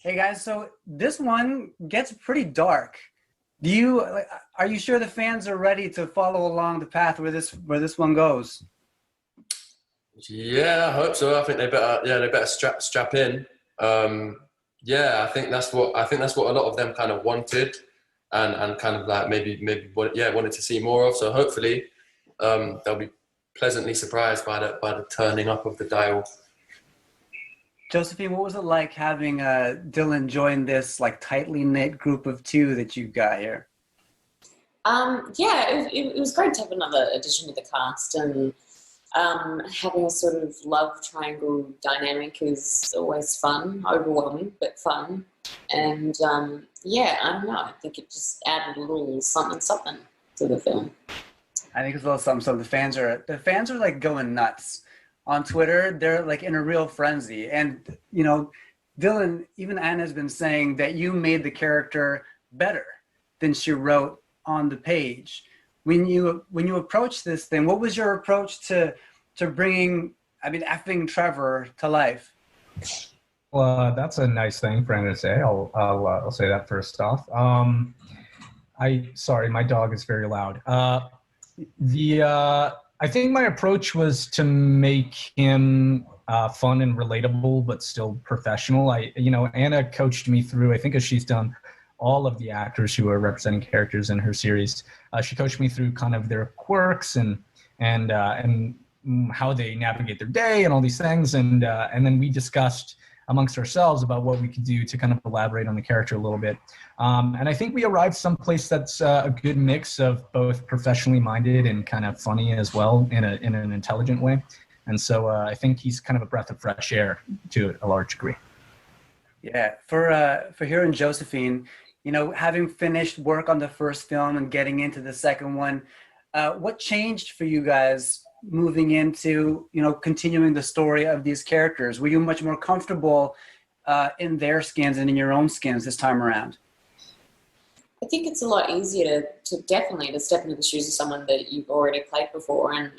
Hey guys, so this one gets pretty dark. Are you sure the fans are ready to follow along the path where this one goes? Yeah, I hope so. I think they better strap in. Yeah, I think that's what a lot of them kind of wanted, and kind of like wanted to see more of. So hopefully, they'll be pleasantly surprised by the turning up of the dial. Josephine, what was it like having Dylan join this like tightly knit group of two that you've got here? Yeah, it was great to have another addition to the cast, and having a sort of love triangle dynamic is always fun, overwhelming, but fun. And yeah, I don't know, I think it just added a little something something to the film. I think it's a little something. So the fans are like going nuts on Twitter. They're like in a real frenzy, and Dylan, even Anna's been saying that you made the character better than she wrote on the page. When you approached this thing, what was your approach to bringing, effing Trevor to life? Well, that's a nice thing for Anna to say. I'll say that first off. Sorry, my dog is very loud. I think my approach was to make him fun and relatable, but still professional. Anna coached me through, I think as she's done all of the actors who are representing characters in her series. She coached me through kind of their quirks and how they navigate their day and all these things. And then we discussed amongst ourselves about what we could do to kind of elaborate on the character a little bit. And I think we arrived someplace that's a good mix of both professionally minded and kind of funny as well in an intelligent way. And so I think he's kind of a breath of fresh air to a large degree. Yeah, for hearing Josephine, having finished work on the first film and getting into the second one, what changed for you guys moving into, continuing the story of these characters? Were you much more comfortable in their skins and in your own skins this time around? I think it's a lot easier to definitely to step into the shoes of someone that you've already played before. And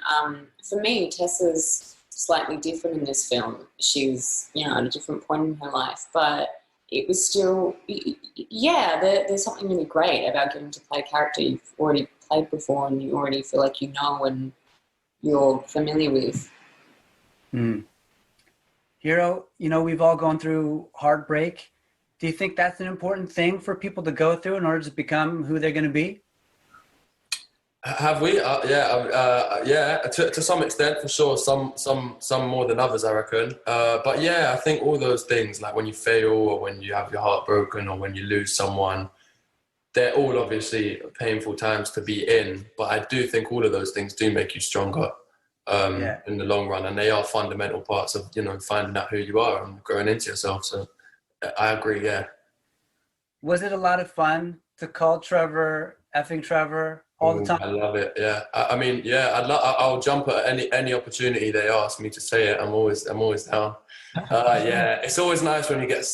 for me, Tessa's slightly different in this film. She's, at a different point in her life, but it was still, there's something really great about getting to play a character you've already played before and you already feel like you know and you're familiar with. Hero, we've all gone through heartbreak. Do you think that's an important thing for people to go through in order to become who they're going to be? Have we? Yeah. To some extent, for sure. Some more than others, I reckon. But yeah, I think all those things, like when you fail or when you have your heart broken or when you lose someone, they're all obviously painful times to be in. But I do think all of those things do make you stronger in the long run, and they are fundamental parts of finding out who you are and growing into yourself. So I agree. Yeah. Was it a lot of fun to call Trevor effing Trevor all the time? I love it. Yeah. I'll jump at any opportunity they ask me to say it. I'm always down. Yeah. It's always nice when you get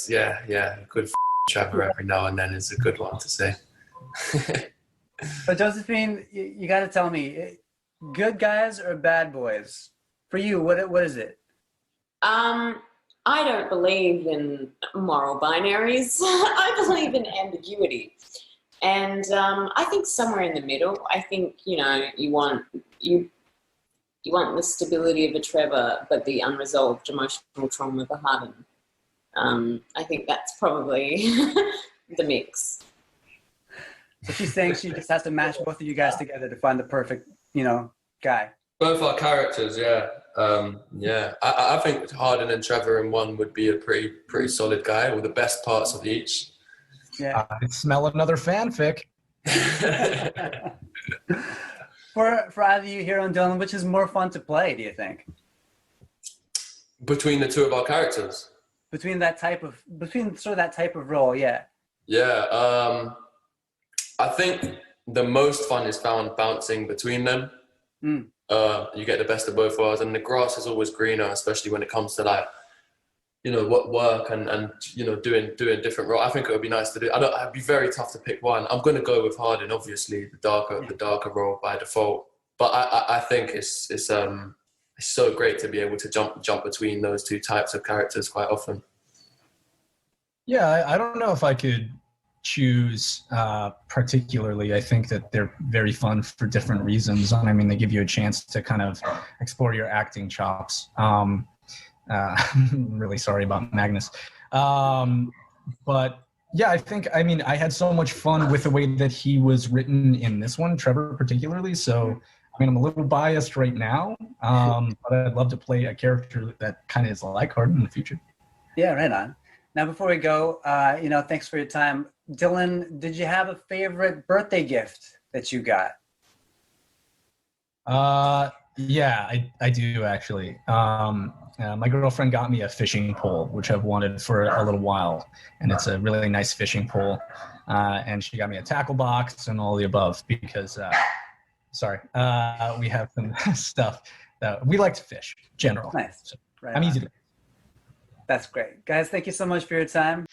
good Trevor every now and then is a good one to say. But Josephine, you got to tell me, good guys or bad boys? For you, what is it? I don't believe in moral binaries. I believe in ambiguity. And I think somewhere in the middle. I think, you want the stability of a Trevor, but the unresolved emotional trauma of a Harden. I think that's probably the mix. So she's saying she just has to match both of you guys together to find the perfect, guy. Both our characters, yeah. I think Harden and Trevor in one would be a pretty solid guy with the best parts of each. Yeah. I smell another fanfic. For either you, Hero and Dylan, which is more fun to play, do you think? Between the two of our characters? Between that type of role, yeah. Yeah. I think the most fun is found bouncing between them. You get the best of both worlds, and the grass is always greener, especially when it comes to what work and doing different roles. I think it would be nice to do. It'd be very tough to pick one. I'm going to go with Harden, obviously, the darker role by default. But I think it's so great to be able to jump between those two types of characters quite often. Yeah, I don't know if I could choose particularly. I think that they're very fun for different reasons. I mean, they give you a chance to kind of explore your acting chops. I'm really sorry about Magnus. But yeah, I mean, I had so much fun with the way that he was written in this one, Trevor particularly. So, I mean, I'm a little biased right now, but I'd love to play a character that kind of is like Harden in the future. Yeah, right on. Now, before we go, thanks for your time. Dylan, did you have a favorite birthday gift that you got? Yeah, I do actually. My girlfriend got me a fishing pole, which I've wanted for a little while, and it's a really nice fishing pole. And she got me a tackle box and all the above because, we have some stuff that we like to fish, general. Nice. So Right I'm on. easy to. That's great. Guys, thank you so much for your time.